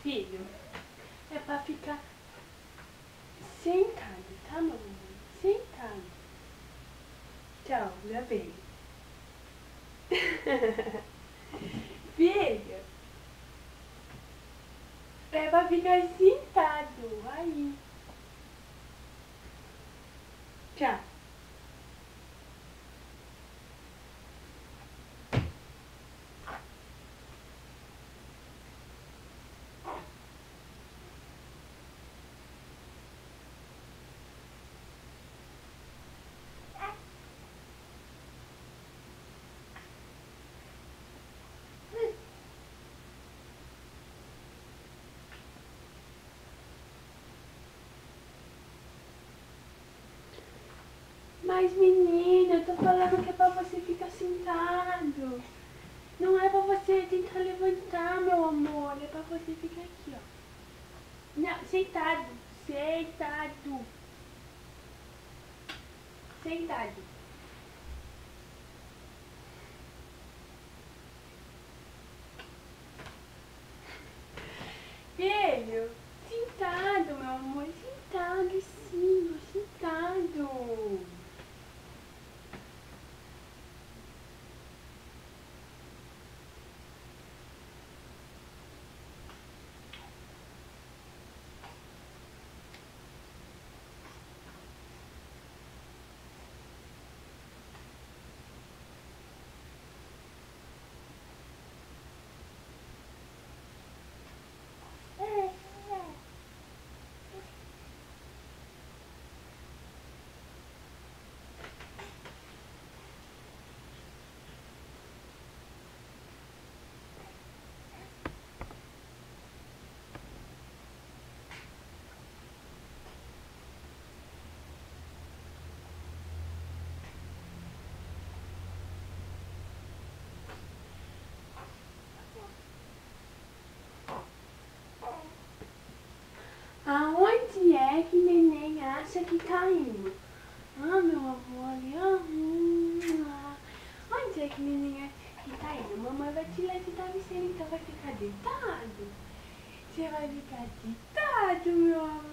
Filho, é pra ficar sentado, tá, mamãe? Sentado. Tchau, já veio. Filho, é pra ficar sentado. Aí. Tchau. Mas menina, eu tô falando que é pra você ficar sentado. Não é pra você tentar levantar, meu amor. É pra você ficar aqui, ó. Não, sentado. Sentado. Sentado. Filho, sentado, meu amor. Sentado, sim, sentado. Aonde é que neném acha que tá indo? Ah, meu amor, onde é que neném acha que tá indo? Mamãe vai te levar de travesseiro, então vai ficar deitado. Você vai ficar deitado, meu amor.